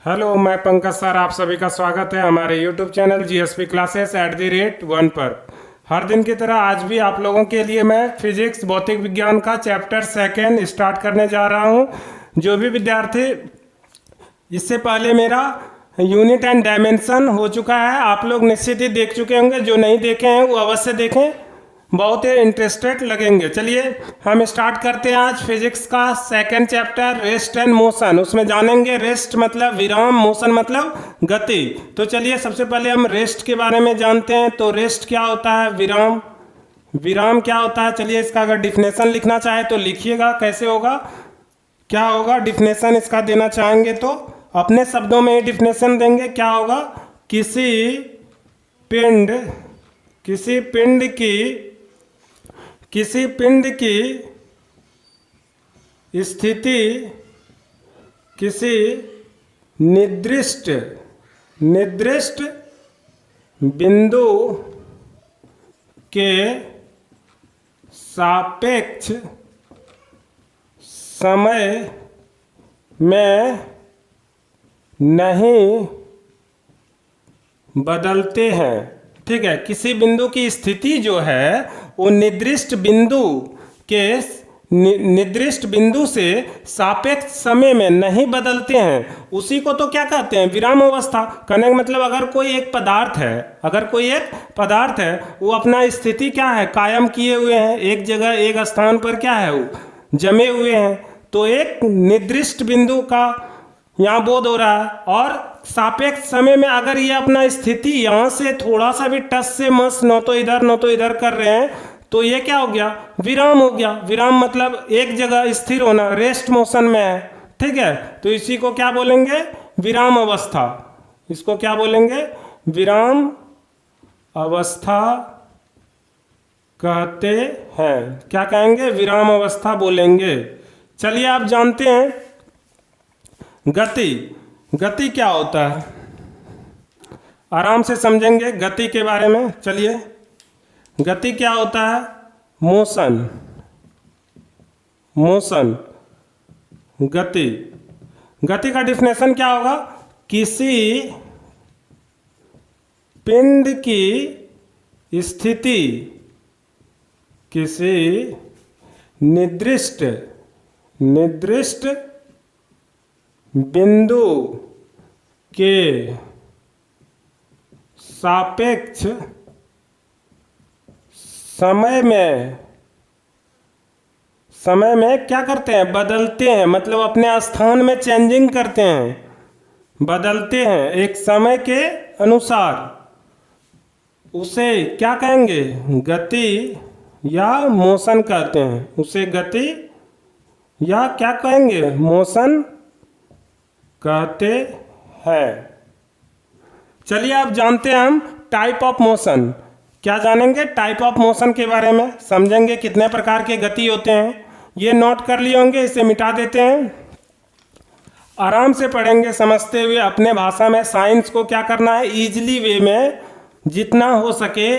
Hello, मैं Pankaj sir, आप सभी का स्वागत है हमारे यूट्यूब चैनल जीएसपी क्लासेस @1 पर। हर दिन की तरह आज भी आप लोगों के लिए मैं फिजिक्स भौतिक विज्ञान का चैप्टर सेकेंड स्टार्ट करने जा रहा हूं। जो भी विद्यार्थी इससे पहले मेरा यूनिट एंड डायमेंशन हो चुका है, आप लोग निश्चित ही देख चुके होंगे। जो नहीं देखे हैं वो अवश्य देखें, बहुत ही इंटरेस्टेड लगेंगे। चलिए हम स्टार्ट करते हैं आज फिजिक्स का second chapter, rest and motion. उसमें जानेंगे रेस्ट मतलब विराम, मोशन मतलब गति। तो चलिए सबसे पहले हम रेस्ट के बारे में जानते हैं। तो रेस्ट क्या होता है, विराम, विराम क्या होता है। चलिए इसका अगर डिफिनेशन लिखना चाहे तो लिखिएगा, कैसे होगा, क्या होगा डिफिनेशन इसका देना चाहेंगे तो अपने शब्दों में ही डिफिनेशन देंगे। क्या होगा, पिंड किसी पिंड की स्थिति किसी निर्दिष्ट बिंदु के सापेक्ष समय में नहीं बदलते हैं। ठीक है, किसी बिंदु की स्थिति जो है वो निर्दिष्ट बिंदु से सापेक्ष समय में नहीं बदलते हैं, उसी को तो क्या कहते हैं, विराम अवस्था। कहने का मतलब अगर कोई एक पदार्थ है वो अपना स्थिति क्या है, कायम किए हुए हैं, एक जगह एक स्थान पर क्या है वो जमे हुए हैं, तो एक निर्दिष्ट बिंदु का यहाँ बोध हो रहा है। और सापेक्ष समय में अगर ये अपना स्थिति यहाँ से थोड़ा सा भी टस से मस न तो इधर कर रहे हैं, तो ये क्या हो गया, विराम हो गया। विराम मतलब एक जगह स्थिर होना, रेस्ट मोशन में है। ठीक है, तो इसी को क्या बोलेंगे, विराम अवस्था। इसको क्या बोलेंगे, विराम अवस्था कहते हैं। क्या कहेंगे, विराम अवस्था बोलेंगे। चलिए आप जानते हैं गति क्या होता है, आराम से समझेंगे गति के बारे में। चलिए, गति क्या होता है, मोशन गति का डिफिनेशन क्या होगा, किसी पिंड की स्थिति किसी निर्दिष्ट बिंदु के सापेक्ष समय में क्या करते हैं, बदलते हैं। मतलब अपने स्थान में चेंजिंग करते हैं, बदलते हैं एक समय के अनुसार। उसे क्या कहेंगे, गति या मोशन कहते हैं। उसे गति या क्या कहेंगे, मोशन कहते हैं। चलिए आप जानते हैं हम टाइप ऑफ मोशन। क्या जानेंगे, टाइप ऑफ मोशन के बारे में समझेंगे, कितने प्रकार के गति होते हैं। ये नोट कर लिए होंगे, इसे मिटा देते हैं, आराम से पढ़ेंगे समझते हुए। अपने भाषा में साइंस को क्या करना है, ईजिली वे में जितना हो सके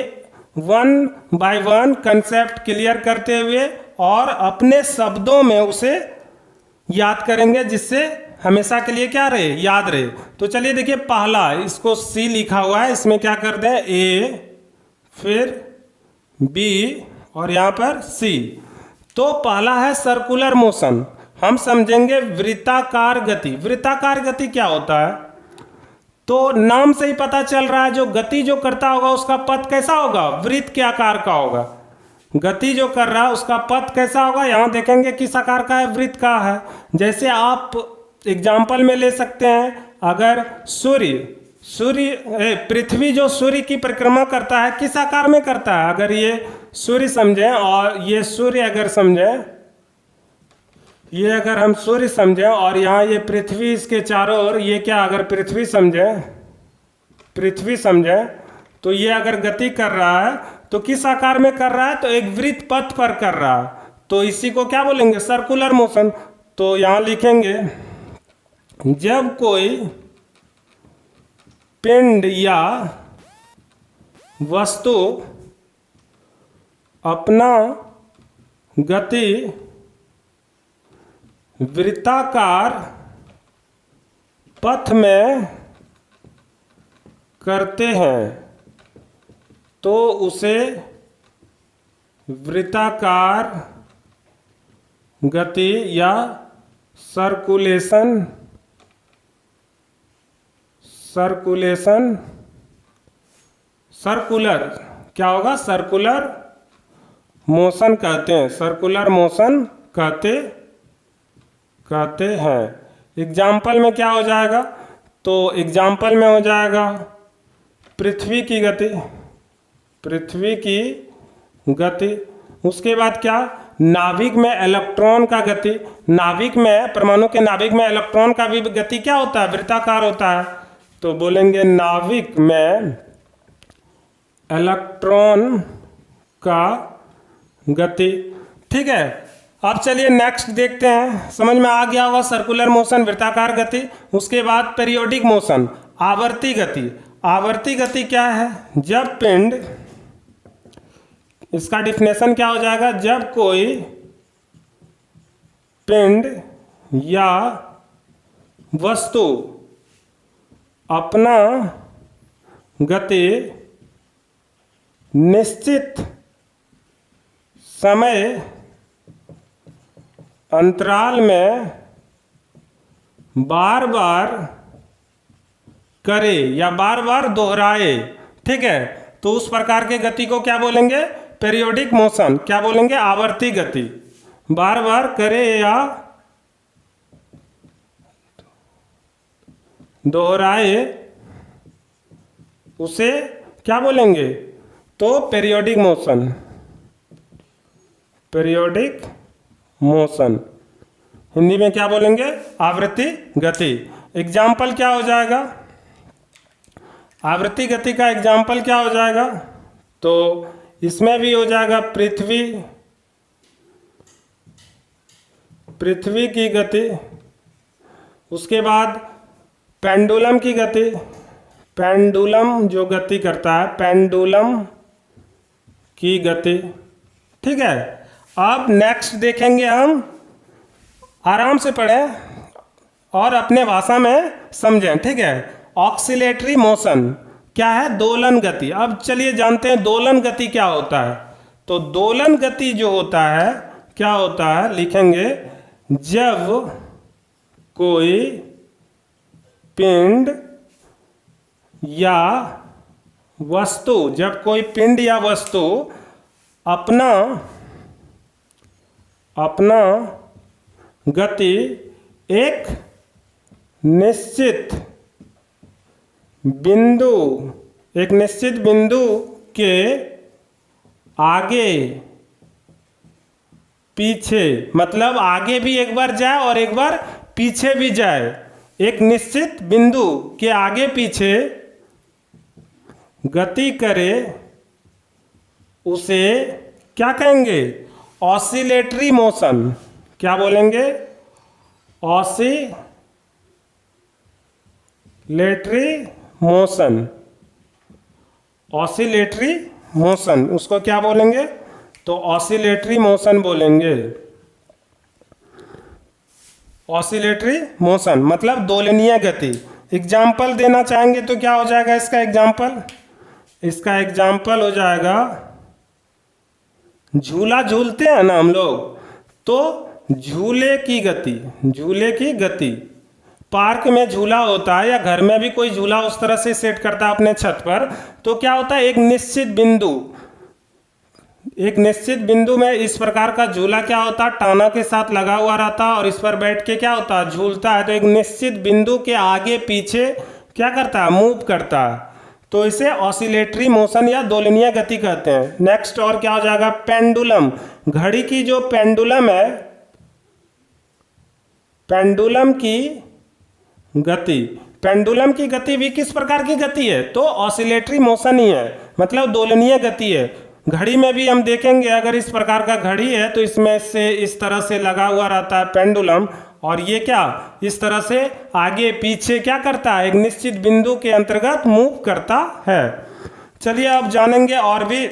1 बाय 1 कंसेप्ट क्लियर करते हुए और अपने शब्दों में उसे याद करेंगे, जिससे हमेशा के लिए क्या रहे, याद रहे। तो चलिए देखिए, पहला इसको सी लिखा हुआ है, इसमें क्या कर दें, ए फिर बी और यहाँ पर सी। तो पहला है सर्कुलर मोशन। हम समझेंगे वृत्ताकार गति। वृत्ताकार गति क्या होता है, तो नाम से ही पता चल रहा है, जो गति जो करता होगा उसका पथ कैसा होगा, वृत्त के आकार का होगा। गति जो कर रहा है उसका पथ कैसा होगा, यहाँ देखेंगे किस आकार का है, वृत्त का है। जैसे आप एग्जाम्पल में ले सकते हैं, अगर पृथ्वी जो सूर्य की परिक्रमा करता है, किस आकार में करता है, अगर ये सूर्य समझें और ये सूर्य अगर समझें, ये अगर हम सूर्य समझें और यहाँ ये पृथ्वी इसके चारों ओर, ये क्या, अगर पृथ्वी समझें तो ये अगर गति कर रहा है तो किस आकार में कर रहा है, तो एक वृत्त पथ पर कर रहा है। तो इसी को क्या बोलेंगे, सर्कुलर मोशन। तो यहाँ लिखेंगे, जब कोई पिंड या वस्तु अपना गति वृत्ताकार पथ में करते हैं तो उसे वृत्ताकार गति या सर्कुलेशन सर्कुलर क्या होगा, सर्कुलर मोशन कहते हैं, सर्कुलर मोशन कहते हैं। एग्जाम्पल में क्या हो जाएगा, तो एग्जाम्पल में हो जाएगा पृथ्वी की गति। उसके बाद क्या, नाभिक में इलेक्ट्रॉन का गति। नाभिक में, परमाणु के नाभिक में इलेक्ट्रॉन का भी गति क्या होता है, वृत्ताकार होता है। तो बोलेंगे नाभिक में इलेक्ट्रॉन का गति। ठीक है, अब चलिए नेक्स्ट देखते हैं। समझ में आ गया होगा सर्कुलर मोशन, वृत्ताकार गति। उसके बाद पीरियोडिक मोशन, आवर्ती गति। आवर्ती गति क्या है, जब पिंड, इसका डिफिनेशन क्या हो जाएगा, जब कोई पिंड या वस्तु अपना गति निश्चित समय अंतराल में बार बार करे या बार बार दोहराए, ठीक है, तो उस प्रकार के गति को क्या बोलेंगे, पीरियोडिक मोशन। क्या बोलेंगे, आवर्ती गति। बार बार करे या दोहराए उसे क्या बोलेंगे, तो periodic motion. Periodic motion Hindi में क्या बोलेंगे, आवृत्ति गति। एग्जाम्पल क्या हो जाएगा, आवृत्ति गति का एग्जाम्पल क्या हो जाएगा, तो इसमें भी हो जाएगा पृथ्वी की गति। उसके बाद पेंडुलम की गति, पेंडुलम जो गति करता है, पेंडुलम की गति। ठीक है, अब नेक्स्ट देखेंगे हम, आराम से पढ़ें और अपने भाषा में समझें। ठीक है, ऑक्सीलेटरी मोशन क्या है, दोलन गति। अब चलिए जानते हैं दोलन गति क्या होता है। तो दोलन गति जो होता है क्या होता है, लिखेंगे जब कोई पिंड या वस्तु, जब कोई पिंड या वस्तु अपना गति एक निश्चित बिंदु के आगे पीछे, मतलब आगे भी एक बार जाए और एक बार पीछे भी जाए, एक निश्चित बिंदु के आगे पीछे गति करे, उसे क्या कहेंगे, ऑसिलेटरी मोशन। क्या बोलेंगे, ऑसिलेटरी मोशन। ऑसिलेटरी मोशन उसको क्या बोलेंगे, तो ऑसिलेटरी मोशन बोलेंगे। ऑसिलेटरी मोशन मतलब दोलनीय गति। एग्जाम्पल देना चाहेंगे तो क्या हो जाएगा इसका एग्जाम्पल, इसका एग्जाम्पल हो जाएगा, झूला झूलते हैं ना हम लोग, तो झूले की गति। पार्क में झूला होता है या घर में भी कोई झूला उस तरह से सेट करता है अपने छत पर, तो क्या होता है, एक निश्चित बिंदु में इस प्रकार का झूला क्या होता है, टाना के साथ लगा हुआ रहता है और इस पर बैठ के क्या होता है, झूलता है। तो एक निश्चित बिंदु के आगे पीछे क्या करता है, मूव करता है। तो इसे ऑसिलेटरी मोशन या दोलनीय गति कहते हैं। नेक्स्ट और क्या हो जाएगा, पेंडुलम। घड़ी की जो पेंडुलम है, पेंडुलम की गति भी किस प्रकार की गति है, तो ऑसिलेटरी मोशन ही है, मतलब दोलनीय गति है। घड़ी में भी हम देखेंगे, अगर इस प्रकार का घड़ी है तो इसमें से इस तरह से लगा हुआ रहता है पेंडुलम, और ये क्या इस तरह से आगे पीछे क्या करता है, एक निश्चित बिंदु के अंतर्गत मूव करता है। चलिए अब जानेंगे और भी,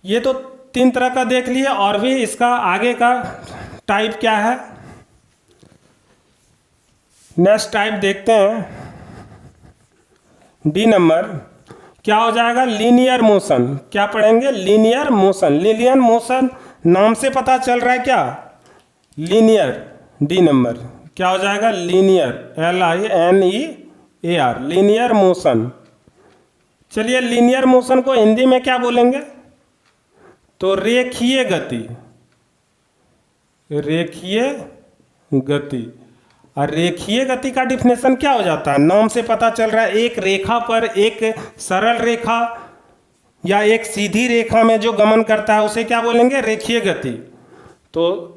ये तो 3 तरह का देख लिए, और भी इसका आगे का टाइप क्या है। नेक्स्ट टाइप देखते हैं, डी नंबर। क्या हो जाएगा? Linear motion. क्या पढ़ेंगे? Linear motion. लीनियर मोशन नाम से पता चल रहा है क्या? लीनियर। डी नंबर क्या हो जाएगा? Linear, LINEAR, linear motion. चलिए, लीनियर मोशन को हिंदी में क्या बोलेंगे? तो रेखीय गति। रेखीय गति। और रेखीय गति का डिफिनेशन क्या हो जाता है? नाम से पता चल रहा है, एक रेखा पर, एक सरल रेखा या एक सीधी रेखा में जो गमन करता है उसे क्या बोलेंगे? रेखीय गति। तो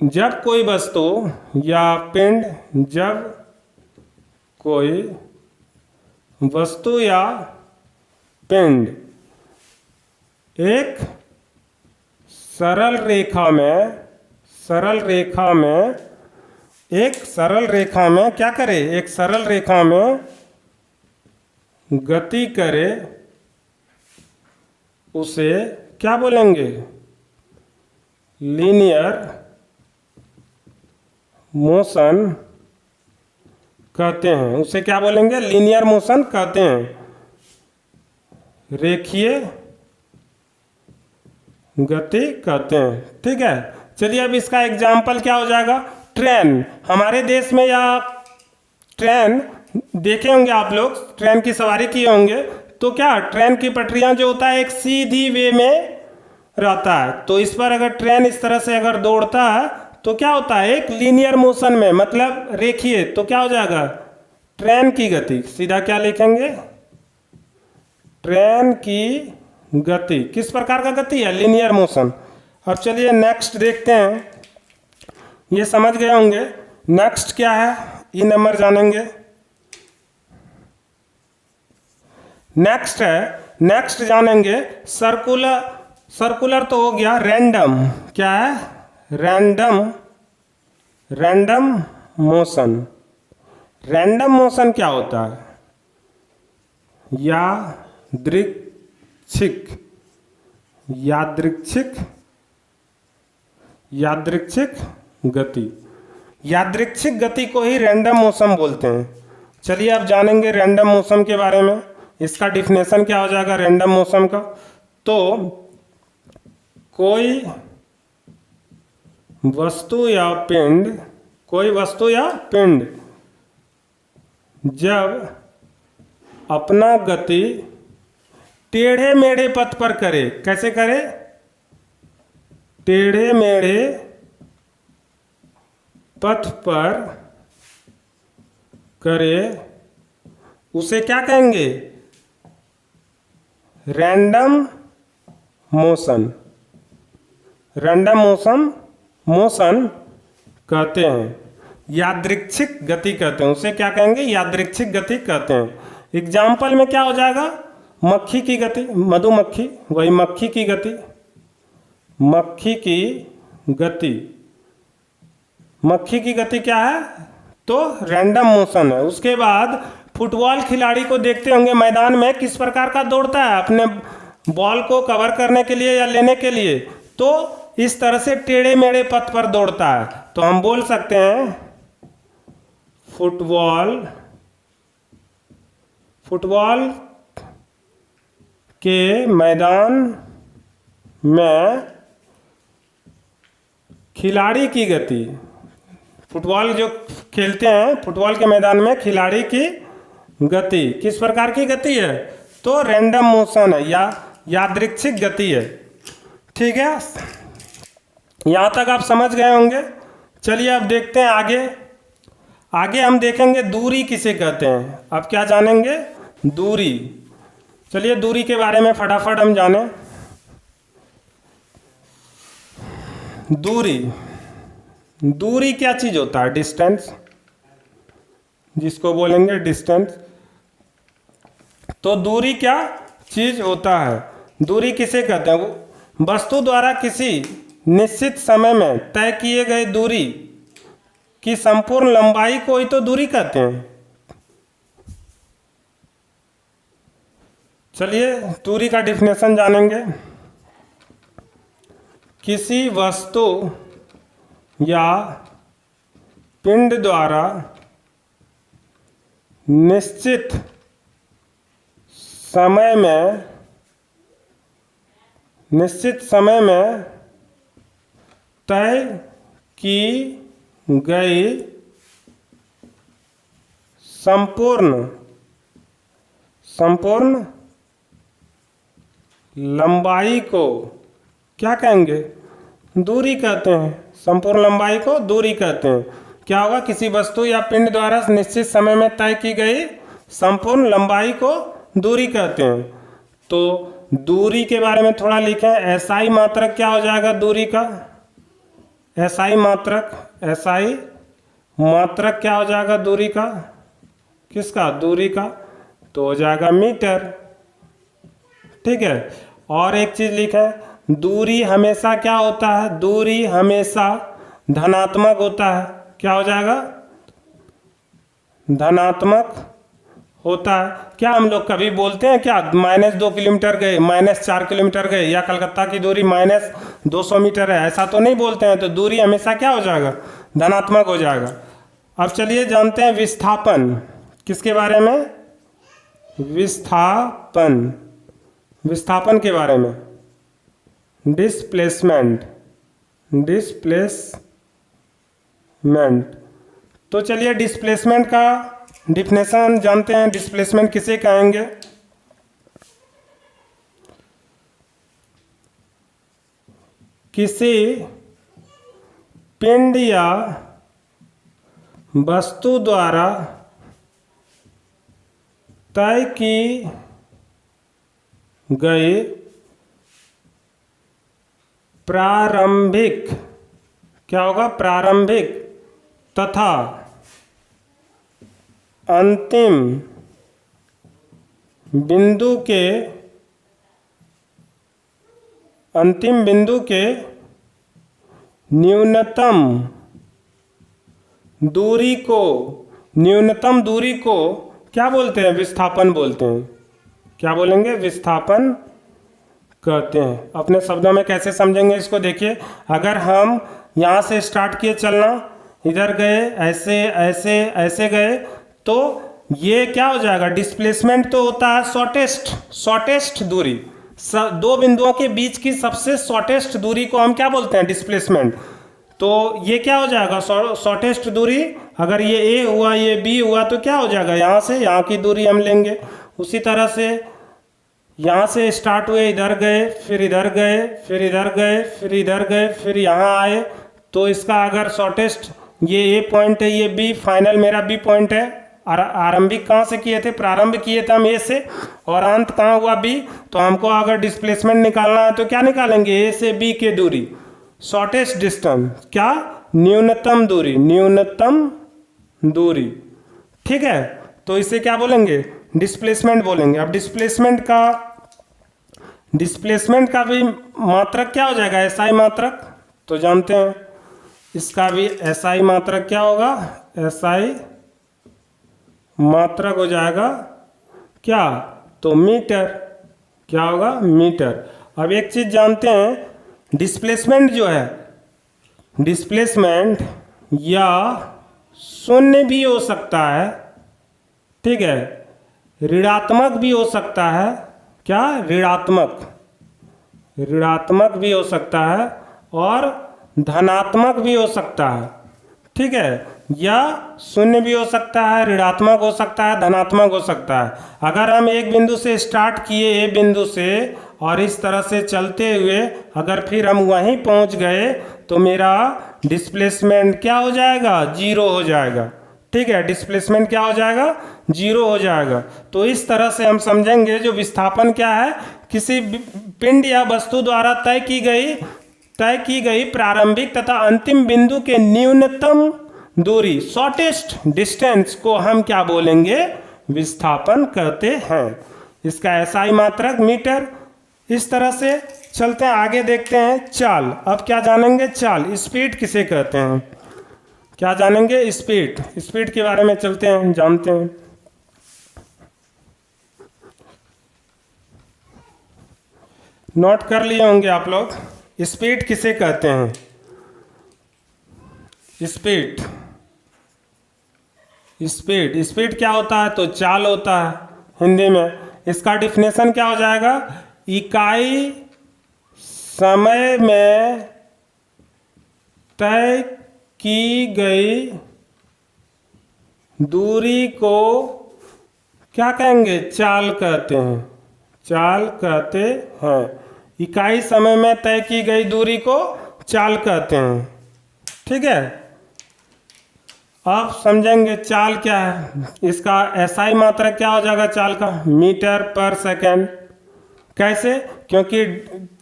जब कोई वस्तु या पिंड, जब कोई वस्तु या पिंड एक सरल रेखा में क्या करे? एक सरल रेखा में गति करे, उसे क्या बोलेंगे? लीनियर मोशन कहते हैं। उसे क्या बोलेंगे? लीनियर मोशन कहते हैं। रेखीय गति कहते हैं। ठीक है, चलिए अब इसका एग्जाम्पल क्या हो जाएगा? ट्रेन। हमारे देश में या ट्रेन देखे होंगे आप लोग, ट्रेन की सवारी किए होंगे, तो क्या ट्रेन की पटरियां जो होता है एक सीधी वे में रहता है। तो इस पर अगर ट्रेन इस तरह से अगर दौड़ता है तो क्या होता है? एक लीनियर मोशन में, मतलब रेखीय। तो क्या हो जाएगा? ट्रेन की गति। सीधा क्या लिखेंगे? ट्रेन की गति। किस प्रकार का गति है? Linear motion. अब चलिए नेक्स्ट देखते हैं, ये समझ गए होंगे। नेक्स्ट क्या है? ई नंबर जानेंगे। नेक्स्ट जानेंगे सर्कुलर तो हो गया। रैंडम क्या है? Random motion. रैंडम मोशन क्या होता है? यादृच्छिक गति। यादृच्छिक गति को ही रैंडम मोशन बोलते हैं। चलिए अब जानेंगे रैंडम मोशन के बारे में। इसका डिफिनेशन क्या हो जाएगा रैंडम मोशन का? तो कोई वस्तु या पिंड जब अपना गति टेढ़े मेढ़े पथ पर करे। कैसे करे? टेढ़े मेढ़े पथ पर करे, उसे क्या कहेंगे? Random motion. रैंडम मोशन कहते हैं। यादृच्छिक गति कहते हैं। उसे क्या कहेंगे? यादृच्छिक गति कहते हैं। एग्जाम्पल में क्या हो जाएगा? मक्खी की गति, मधुमक्खी, वही मक्खी की गति। मक्खी की गति क्या है? तो रैंडम मोशन है। उसके बाद फुटबॉल खिलाड़ी को देखते होंगे मैदान में, किस प्रकार का दौड़ता है? अपने बॉल को कवर करने के लिए या लेने के लिए, तो इस तरह से टेढ़े मेढ़े पथ पर दौड़ता है। तो हम बोल सकते हैं फुटबॉल के मैदान में खिलाड़ी की गति। फुटबॉल जो खेलते हैं, फुटबॉल के मैदान में खिलाड़ी की गति किस प्रकार की गति है? तो रैंडम मोशन है या यादृच्छिक गति है। ठीक है, यहाँ तक आप समझ गए होंगे। चलिए अब देखते हैं आगे हम देखेंगे दूरी किसे कहते हैं। अब क्या जानेंगे? दूरी। चलिए दूरी के बारे में फटाफट हम जानें। दूरी क्या चीज होता है? डिस्टेंस, जिसको बोलेंगे डिस्टेंस। तो दूरी क्या चीज होता है? दूरी किसे कहते हैं? वस्तु द्वारा किसी निश्चित समय में तय किए गए दूरी की संपूर्ण लंबाई को ही तो दूरी कहते हैं। चलिए दूरी का डिफिनेशन जानेंगे। किसी वस्तु या पिंड द्वारा निश्चित समय में तय की गई संपूर्ण लंबाई को क्या कहेंगे? दूरी कहते हैं। संपूर्ण लंबाई को दूरी कहते हैं। क्या होगा? किसी वस्तु या पिंड द्वारा निश्चित समय में तय की गई संपूर्ण लंबाई को दूरी कहते हैं। तो दूरी के बारे में थोड़ा लिखें। एसआई मात्रक क्या हो जाएगा दूरी का? एसआई मात्रक क्या हो जाएगा दूरी का? किसका? दूरी का। तो हो जाएगा मीटर। ठीक है। और एक चीज लिखें, दूरी हमेशा क्या होता है? दूरी हमेशा धनात्मक होता है। क्या हो जाएगा? धनात्मक होता है। क्या हम लोग कभी बोलते हैं क्या -2 किलोमीटर गए, -4 किलोमीटर गए, या कलकत्ता की दूरी -200 मीटर है? ऐसा तो नहीं बोलते हैं। तो दूरी हमेशा क्या हो जाएगा? धनात्मक हो जाएगा। अब चलिए जानते हैं विस्थापन। किसके बारे में? विस्थापन के बारे में। डिस्प्लेसमेंट। तो चलिए डिस्प्लेसमेंट का डिफिनेशन जानते हैं। डिस्प्लेसमेंट किसे कहेंगे? किसी पिंड या वस्तु द्वारा तय की गई प्रारंभिक, क्या होगा? प्रारंभिक तथा अंतिम बिंदु के न्यूनतम दूरी को क्या बोलते हैं? विस्थापन बोलते हैं। क्या बोलेंगे? विस्थापन कहते हैं। अपने शब्दों में कैसे समझेंगे इसको देखिए। अगर हम यहाँ से स्टार्ट किए चलना, इधर गए, ऐसे गए, तो ये क्या हो जाएगा? डिस्प्लेसमेंट तो होता है शॉर्टेस्ट दूरी। दो बिंदुओं के बीच की सबसे शॉर्टेस्ट दूरी को हम क्या बोलते हैं? डिस्प्लेसमेंट। तो ये क्या हो जाएगा? शॉर्टेस्ट दूरी। अगर ये ए हुआ, ये बी हुआ, तो क्या हो जाएगा? यहाँ से यहाँ की दूरी हम लेंगे। उसी तरह से यहाँ से स्टार्ट हुए, इधर गए, फिर इधर गए, फिर इधर गए, फिर इधर गए, फिर यहाँ आए, तो इसका अगर शॉर्टेस्ट ये ए पॉइंट है, ये बी, फाइनल मेरा बी पॉइंट है। आरंभिक कहाँ से किए थे? प्रारंभ किए थे हम ए से, और अंत कहाँ हुआ? बी। तो हमको अगर डिस्प्लेसमेंट निकालना है तो क्या निकालेंगे? ए से बी की दूरी, शॉर्टेस्ट डिस्टेंस। क्या? न्यूनतम दूरी। ठीक है। तो इसे क्या बोलेंगे? डिस्प्लेसमेंट बोलेंगे। अब डिस्प्लेसमेंट का भी मात्रक क्या हो जाएगा? एसआई मात्रक। तो जानते हैं इसका भी एसआई मात्रक क्या होगा? एसआई मात्रक हो जाएगा क्या? तो मीटर। क्या होगा? मीटर। अब एक चीज जानते हैं, डिस्प्लेसमेंट जो है, डिस्प्लेसमेंट या शून्य भी हो सकता है, ठीक है, ऋणात्मक भी हो सकता है। क्या? ऋणात्मक भी हो सकता है और धनात्मक भी हो सकता है। ठीक है। या शून्य भी हो सकता है, ऋणात्मक हो सकता है, धनात्मक हो सकता है। अगर हम एक बिंदु से स्टार्ट किए, ए बिंदु से, और इस तरह से चलते हुए अगर फिर हम वहीं पहुंच गए, तो मेरा डिस्प्लेसमेंट क्या हो जाएगा? 0 हो जाएगा। ठीक है। डिस्प्लेसमेंट क्या हो जाएगा? 0 हो जाएगा। तो इस तरह से हम समझेंगे जो विस्थापन क्या है, किसी पिंड या वस्तु द्वारा तय की गई प्रारंभिक तथा अंतिम बिंदु के न्यूनतम दूरी, शॉर्टेस्ट डिस्टेंस को हम क्या बोलेंगे? विस्थापन कहते हैं। इसका एसआई मात्रक मीटर। इस तरह से चलते हैं, आगे देखते हैं चाल। अब क्या जानेंगे? चाल। स्पीड किसे कहते हैं? क्या जानेंगे? स्पीड के बारे में चलते हैं, जानते हैं। नोट कर लिए होंगे आप लोग। स्पीड किसे कहते हैं? स्पीड। स्पीड स्पीड क्या होता है? तो चाल होता है हिंदी में। इसका डिफिनेशन क्या हो जाएगा? इकाई समय में तय की गई दूरी को क्या कहेंगे? चाल कहते हैं। चाल कहते हैं। इकाई समय में तय की गई दूरी को चाल कहते हैं। ठीक है, अब समझेंगे चाल क्या है। इसका एसआई मात्रक क्या हो जाएगा चाल का? मीटर पर सेकेंड। कैसे? क्योंकि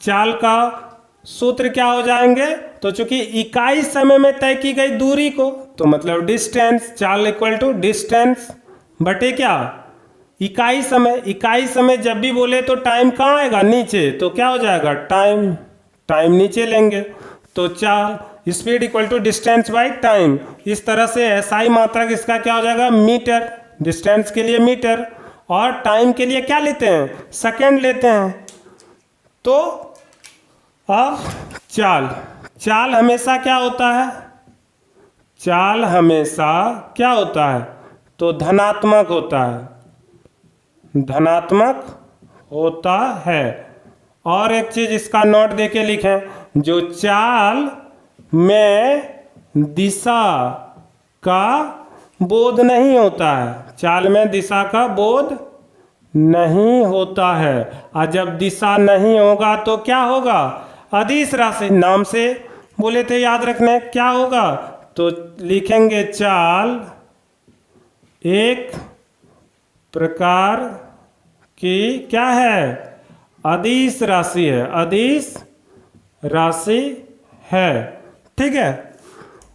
चाल का सूत्र क्या हो जाएंगे? तो चूंकि इकाई समय में तय की गई दूरी को, तो मतलब डिस्टेंस, चाल इक्वल टू डिस्टेंस बटे क्या? इकाई समय। इकाई समय जब भी बोले तो टाइम कहाँ आएगा? नीचे। तो क्या हो जाएगा? टाइम। टाइम नीचे लेंगे तो चाल। Speed equal to distance by time. इस तरह से एसआई मात्रक इसका क्या हो जाएगा? मीटर। डिस्टेंस के लिए मीटर और टाइम के लिए क्या लेते हैं? सेकेंड लेते हैं। तो अब चाल। चाल हमेशा क्या होता है? चाल हमेशा क्या होता है? तो धनात्मक होता है। धनात्मक होता है। और एक चीज इसका नोट देके लिखें, जो चाल में दिशा का बोध नहीं होता है। चाल में दिशा का बोध नहीं होता है। और जब दिशा नहीं होगा तो क्या होगा? अदिश राशि। नाम से बोले थे, याद रखने। क्या होगा? तो लिखेंगे चाल एक प्रकार की क्या है? अदिश राशि है। अदिश राशि है। ठीक है,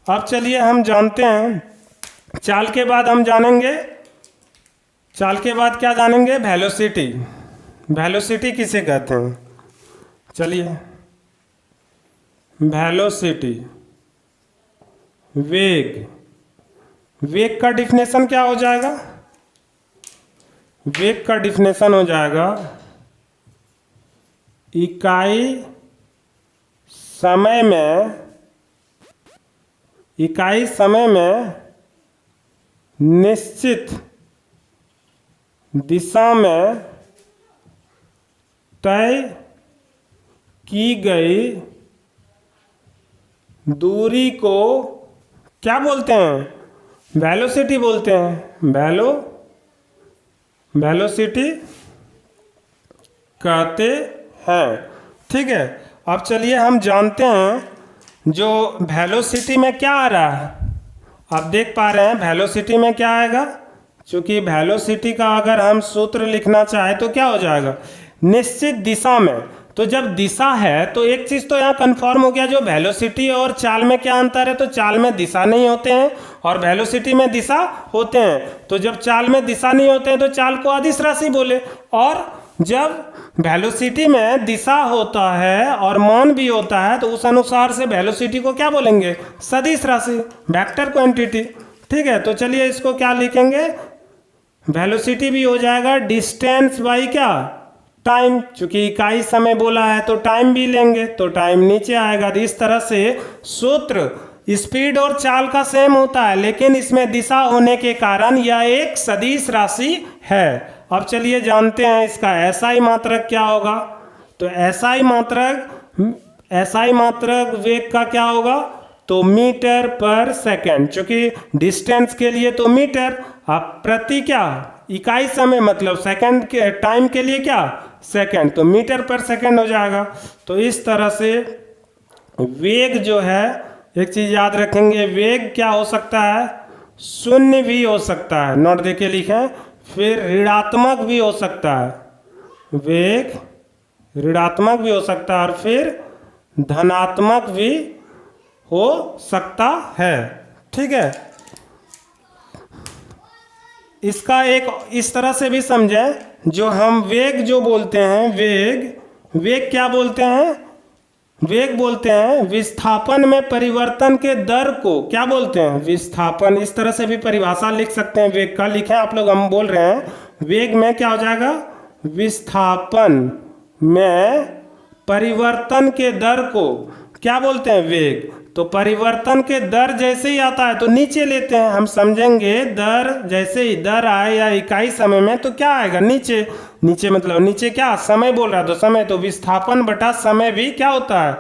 अब चलिए हम जानते हैं चाल के बाद हम जानेंगे। चाल के बाद क्या जानेंगे? वेलोसिटी। वेलोसिटी किसे कहते हैं? चलिए, वेलोसिटी वेग। वेग का डिफिनेशन क्या हो जाएगा? वेग का डिफिनेशन हो जाएगा इकाई समय में, इकाई समय में निश्चित दिशा में तय की गई दूरी को क्या बोलते हैं? वेलोसिटी बोलते हैं। वेलोसिटी कहते हैं। ठीक है, अब चलिए हम जानते हैं जो वेलोसिटी में क्या आ रहा है। आप देख पा रहे हैं वेलोसिटी में क्या आएगा? क्योंकि वेलोसिटी का अगर हम सूत्र लिखना चाहे तो क्या हो जाएगा? निश्चित दिशा में। तो जब दिशा है तो एक चीज़ तो यहाँ कन्फर्म हो गया, जो वेलोसिटी और चाल में क्या अंतर है? तो चाल में दिशा नहीं होते हैं और वेलोसिटी में दिशा होते हैं। तो जब चाल में दिशा नहीं होते हैं तो चाल को अदिश राशि बोले, और जब वेलोसिटी में दिशा होता है और मान भी होता है तो उस अनुसार से वेलोसिटी को क्या बोलेंगे? सदिश राशि, वेक्टर क्वांटिटी। ठीक है, तो चलिए इसको क्या लिखेंगे? वेलोसिटी भी हो जाएगा डिस्टेंस बाई क्या? टाइम। चूंकि इकाई समय बोला है तो टाइम भी लेंगे, तो टाइम नीचे आएगा। तो इस तरह से सूत्र स्पीड और चाल का सेम होता है, लेकिन इसमें दिशा होने के कारण यह एक सदिश राशि है। अब चलिए जानते हैं इसका एसआई मात्रक क्या होगा। तो एसआई मात्रक वेग का क्या होगा? तो मीटर पर सेकेंड। चूंकि डिस्टेंस के लिए तो मीटर, अब प्रति क्या? इकाई समय मतलब सेकंड के टाइम के लिए क्या? सेकंड। तो मीटर पर सेकंड हो जाएगा। तो इस तरह से वेग जो है, एक चीज याद रखेंगे, वेग क्या हो सकता है? शून्य भी हो सकता है। नोट देके लिखें। फिर ऋणात्मक भी हो सकता है। वेग ऋणात्मक भी हो सकता है और फिर धनात्मक भी हो सकता है। ठीक है, इसका एक इस तरह से भी समझें, जो हम वेग जो बोलते हैं, वेग क्या बोलते हैं? वेग बोलते हैं विस्थापन में परिवर्तन के दर को क्या बोलते हैं? विस्थापन। इस तरह से भी परिभाषा लिख सकते हैं वेग का। लिखें आप लोग, हम बोल रहे हैं वेग में क्या हो जाएगा? विस्थापन में परिवर्तन के दर को क्या बोलते हैं? वेग। तो परिवर्तन के दर जैसे ही आता है तो नीचे लेते हैं। हम समझेंगे दर जैसे ही दर आए या इकाई समय में तो क्या आएगा, नीचे। नीचे मतलब नीचे क्या, समय बोल रहा है तो समय, तो विस्थापन बटा समय भी क्या होता है,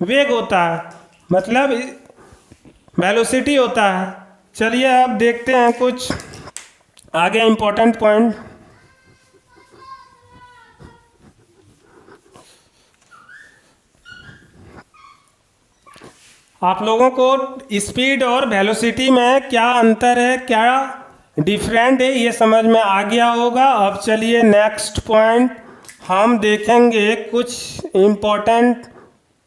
वेग होता है, मतलब वेलोसिटी होता है। चलिए अब देखते हैं कुछ आगे इंपॉर्टेंट पॉइंट। आप लोगों को स्पीड और वेलोसिटी में क्या अंतर है, क्या डिफरेंट है, ये समझ में आ गया होगा। अब चलिए नेक्स्ट पॉइंट हम देखेंगे कुछ इम्पोर्टेंट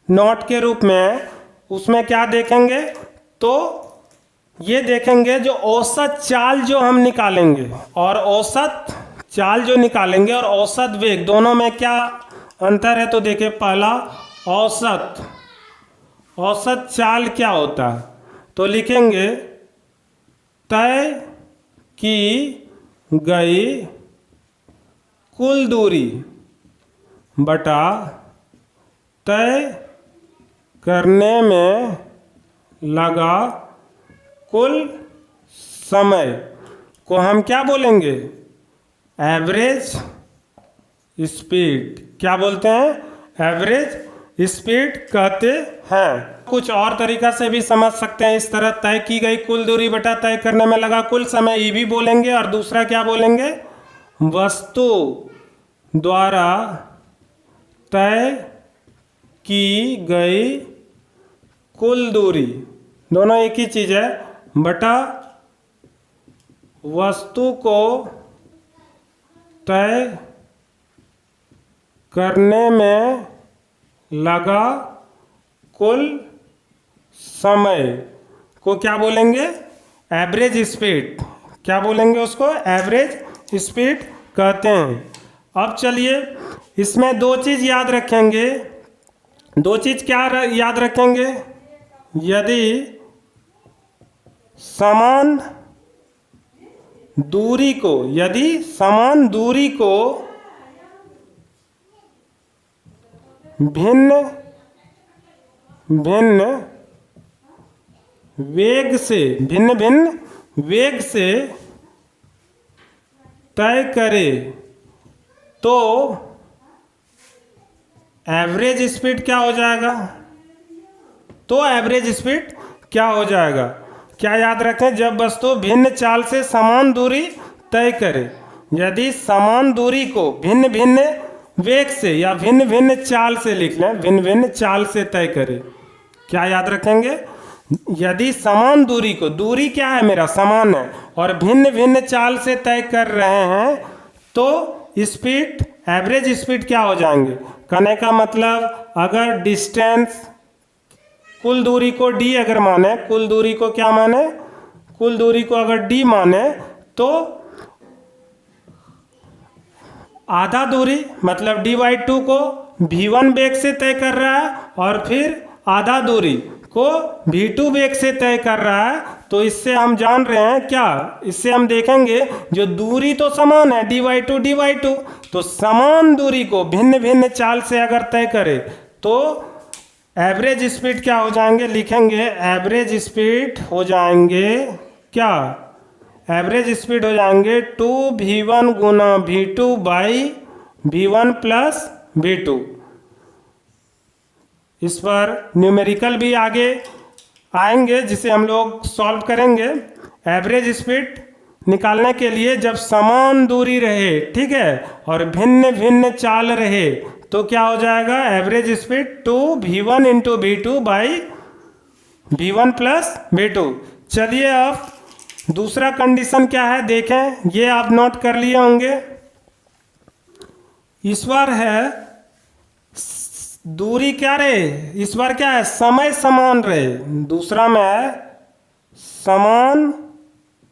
नोट के रूप में। उसमें क्या देखेंगे, तो ये देखेंगे जो औसत चाल जो हम निकालेंगे और औसत चाल जो निकालेंगे और औसत वेग, दोनों में क्या अंतर है। तो देखिए पहला औसत चाल क्या होता है, तो लिखेंगे तय की गई कुल दूरी बटा तय करने में लगा कुल समय को हम क्या बोलेंगे, एवरेज स्पीड। क्या बोलते हैं, एवरेज स्पीड कहते हैं। कुछ और तरीका से भी समझ सकते हैं इस तरह, तय की गई कुल दूरी बटा तय करने में लगा कुल समय, ये भी बोलेंगे। और दूसरा क्या बोलेंगे, वस्तु द्वारा तय की गई कुल दूरी, दोनों एक ही चीज है, बटा वस्तु को तय करने में लगा कुल समय को क्या बोलेंगे, एवरेज स्पीड। क्या बोलेंगे उसको, एवरेज स्पीड कहते हैं। अब चलिए इसमें दो चीज़ याद रखेंगे। दो चीज़ क्या याद रखेंगे, यदि समान दूरी को भिन्न वेग से तय करे तो एवरेज स्पीड क्या हो जाएगा, क्या याद रखें, जब वस्तु भिन्न चाल से समान दूरी तय करे, यदि समान दूरी को भिन्न भिन्न वेग से या भिन्न भिन्न चाल से लिख लें, भिन्न भिन्न चाल से तय करे। क्या याद रखेंगे, यदि समान दूरी को, दूरी क्या है मेरा, समान है, और भिन्न भिन्न चाल से तय कर रहे हैं तो स्पीड, एवरेज स्पीड क्या हो जाएंगे। कहने का मतलब अगर डिस्टेंस, कुल दूरी को d अगर माने, कुल दूरी को क्या माने, कुल दूरी को अगर d माने तो आधा दूरी मतलब d/2 को v1 वेग से तय कर रहा है और फिर आधा दूरी को v2 वेग से तय कर रहा है। तो इससे हम जान रहे हैं क्या, इससे हम देखेंगे जो दूरी तो समान है d/2, तो समान दूरी को भिन्न भिन्न चाल से अगर तय करे तो एवरेज स्पीड क्या हो जाएंगे, लिखेंगे एवरेज स्पीड हो जाएंगे क्या, एवरेज स्पीड हो जाएंगे 2v1 Guna v2 by v1 plus v2। इस पर न्यूमेरिकल भी आगे आएंगे जिसे हम लोग सॉल्व करेंगे। एवरेज स्पीड निकालने के लिए जब समान दूरी रहे, ठीक है, और भिन्न भिन्न चाल रहे तो क्या हो जाएगा, average speed 2v1 into v2 by v1 plus v2। चलिए अब दूसरा कंडीशन क्या है देखें, ये आप नोट कर लिए होंगे। इस बार है दूरी क्या रहे, इस बार क्या है, समय समान रहे। दूसरा में है समान,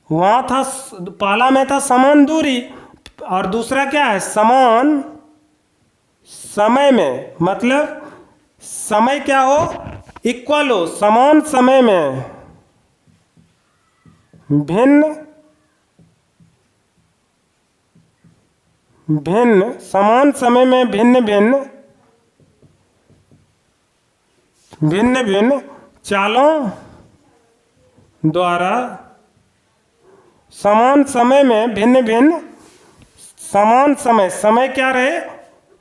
वहाँ था पहला में था समान दूरी और दूसरा क्या है, समान समय में, मतलब समय क्या हो, इक्वल हो, समान समय में भिन्न समान समय में भिन्न भिन्न चालों द्वारा समान समय में भिन्न भिन्न समान समय क्या रहे,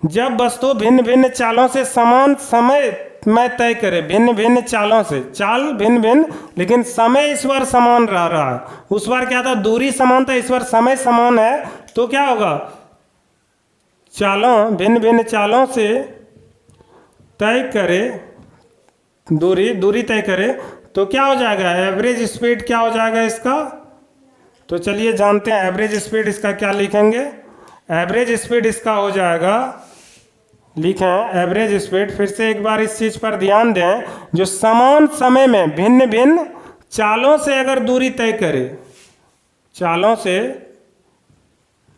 जब वस्तु भिन्न भिन्न चालों से समान समय में तय करे, भिन्न भिन्न चालों से, चाल भिन्न भिन्न लेकिन समय इस बार समान रह रहा है। उस बार क्या था, दूरी समान था, इस बार समय समान है, तो क्या होगा, चालों भिन्न भिन्न चालों से तय करे, दूरी तय करे, तो क्या हो जाएगा, एवरेज स्पीड क्या हो जाएगा इसका। तो चलिए जानते हैं एवरेज स्पीड इसका क्या लिखेंगे। एवरेज स्पीड इसका हो जाएगा, लिखें एवरेज स्पीड, फिर से एक बार इस चीज़ पर ध्यान दें, जो समान समय में भिन्न भिन्न चालों से अगर दूरी तय करे, चालों से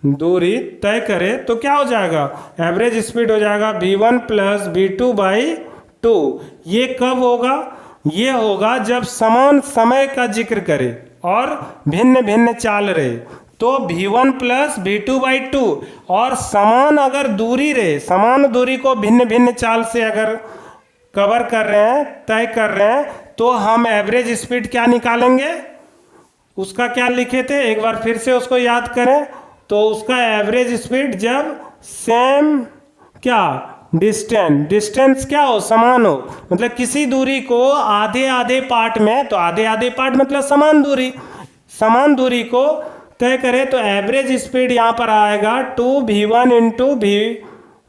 दूरी तय करे, तो क्या हो जाएगा, एवरेज स्पीड हो जाएगा v1 प्लस v2/2। ये कब होगा, ये होगा जब समान समय का जिक्र करे और भिन्न भिन्न चाल रहे, तो v1 प्लस v2/2 और समान अगर दूरी रहे, समान दूरी को भिन्न भिन्न चाल से अगर कवर कर रहे हैं, तय कर रहे हैं, तो हम एवरेज स्पीड क्या निकालेंगे, उसका क्या लिखे थे, एक बार फिर से उसको याद करें। तो उसका एवरेज स्पीड जब सेम क्या डिस्टेंस क्या हो, समान हो, मतलब किसी दूरी को आधे आधे पार्ट में, तो आधे आधे पार्ट मतलब समान दूरी को तय करें, तो एवरेज स्पीड यहाँ पर आएगा 2v1 into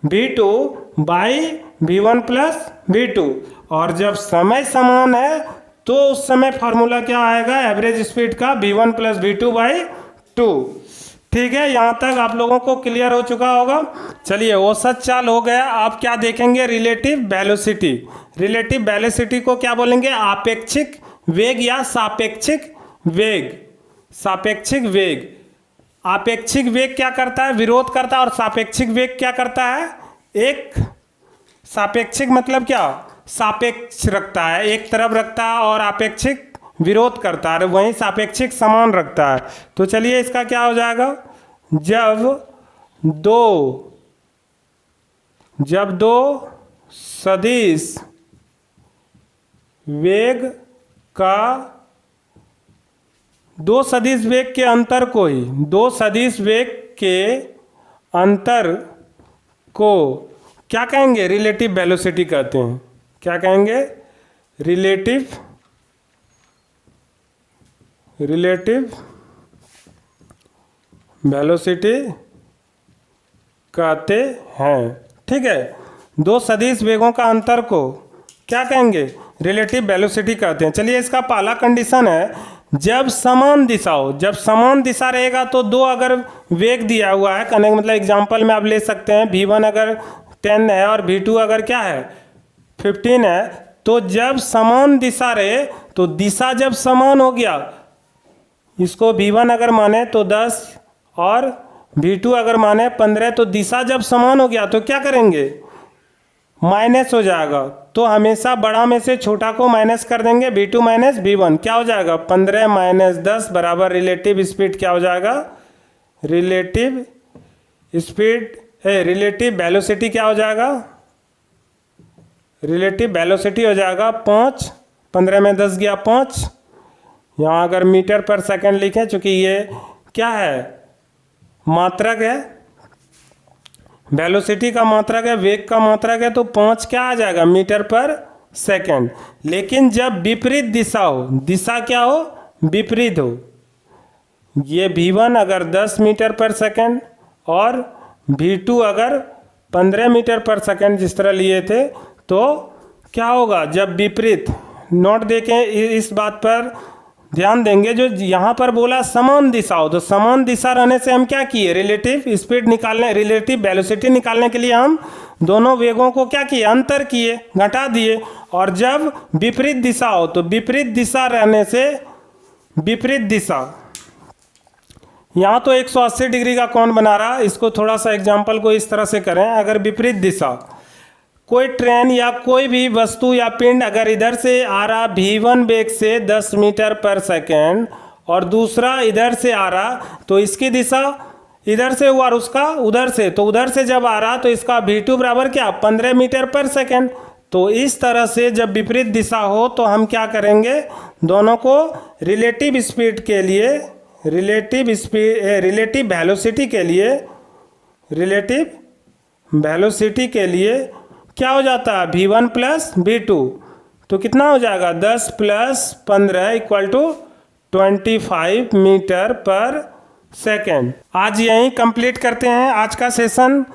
v2/v1 plus v2। और जब समय समान है तो उस समय फार्मूला क्या आएगा एवरेज स्पीड का, v1 प्लस v2/2। ठीक है, यहाँ तक आप लोगों को क्लियर हो चुका होगा। चलिए औसत चाल हो गया, आप क्या देखेंगे, रिलेटिव वेलोसिटी। रिलेटिव वेलोसिटी को क्या बोलेंगे, आपेक्षिक वेग या सापेक्षिक वेग। सापेक्षिक वेग, आपेक्षिक वेग क्या करता है, विरोध करता है, और सापेक्षिक वेग क्या करता है, एक सापेक्षिक मतलब क्या, सापेक्ष रखता है, एक तरफ रखता है, और आपेक्षिक विरोध करता है, वहीं सापेक्षिक समान रखता है। तो चलिए इसका क्या हो जाएगा, जब दो सदिश वेग का, दो सदिश वेग के अंतर को ही, दो सदिश वेग के अंतर को क्या कहेंगे, रिलेटिव वेलोसिटी कहते हैं। क्या कहेंगे, रिलेटिव वेलोसिटी कहते हैं। ठीक है, दो सदिश वेगों का अंतर को क्या कहेंगे, रिलेटिव वेलोसिटी कहते हैं। चलिए इसका पहला कंडीशन है, जब समान दिशा हो, जब समान दिशा रहेगा तो दो अगर वेग दिया हुआ है, कहने का मतलब एग्जांपल में आप ले सकते हैं v1 अगर 10 है और v2 अगर क्या है 15 है, तो जब समान दिशा रहे, तो दिशा जब समान हो गया, इसको v1 अगर माने तो 10 और v2 अगर माने 15, तो दिशा जब समान हो गया तो क्या करेंगे, माइनस हो जाएगा। तो हमेशा बड़ा में से छोटा को माइनस कर देंगे, v2 माइनस v1 क्या हो जाएगा, 15 माइनस 10 बराबर रिलेटिव स्पीड क्या हो जाएगा, रिलेटिव स्पीड रिलेटिव वेलोसिटी क्या हो जाएगा, रिलेटिव वेलोसिटी हो जाएगा 5, 15 में 10 गया 5। यहाँ अगर मीटर पर सेकंड लिखें, चूँकि ये क्या है, मात्रक है, वेलोसिटी का मात्रक है, वेग का मात्रक है, तो 5 क्या आ जाएगा, मीटर पर सेकंड। लेकिन जब विपरीत दिशा हो, दिशा क्या हो, विपरीत हो, ये v1 अगर 10 मीटर पर सेकंड और v2 अगर 15 मीटर पर सेकंड जिस तरह लिए थे, तो क्या होगा, जब विपरीत, नोट देखें इस बात पर ध्यान देंगे, जो यहाँ पर बोला समान दिशा हो, तो समान दिशा रहने से हम क्या किए, रिलेटिव स्पीड निकालने, रिलेटिव वेलोसिटी निकालने के लिए हम दोनों वेगों को क्या किए, अंतर किए, घटा दिए। और जब विपरीत दिशा हो, तो विपरीत दिशा रहने से, विपरीत दिशा, यहाँ तो 180 डिग्री का कोण बना रहा, इसको थोड़ा सा एग्जाम्पल को इस तरह से करें, अगर विपरीत दिशा, कोई ट्रेन या कोई भी वस्तु या पिंड अगर इधर से आ रहा v1 वेग से 10 मीटर पर सेकेंड और दूसरा इधर से आ रहा, तो इसकी दिशा इधर से हुआ और उसका उधर से, तो उधर से जब आ रहा तो इसका v2 बराबर क्या, 15 मीटर पर सेकेंड। तो इस तरह से जब विपरीत दिशा हो तो हम क्या करेंगे, दोनों को रिलेटिव स्पीड के लिए, रिलेटिव वेलोसिटी के लिए क्या हो जाता है, v1 प्लस v2, तो कितना हो जाएगा 10 प्लस 15 इक्वल टू 25 मीटर पर सेकेंड। आज यहीं कंप्लीट करते हैं आज का सेशन।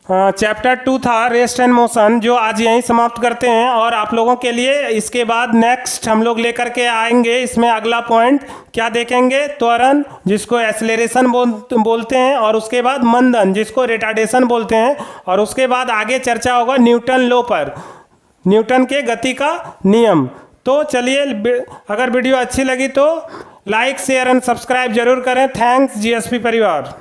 चैप्टर 2 था रेस्ट एंड मोशन, जो आज यहीं समाप्त करते हैं। और आप लोगों के लिए इसके बाद नेक्स्ट हम लोग लेकर के आएंगे, इसमें अगला पॉइंट क्या देखेंगे, त्वरण जिसको एक्सेलरेशन बोलते हैं, और उसके बाद मंदन जिसको रिटार्डेशन बोलते हैं, और उसके बाद आगे चर्चा होगा न्यूटन लॉ पर, न्यूटन के गति का नियम। तो चलिए, अगर वीडियो अच्छी लगी तो लाइक शेयर एंड सब्सक्राइब जरूर करें। थैंक्स जीएसपी परिवार।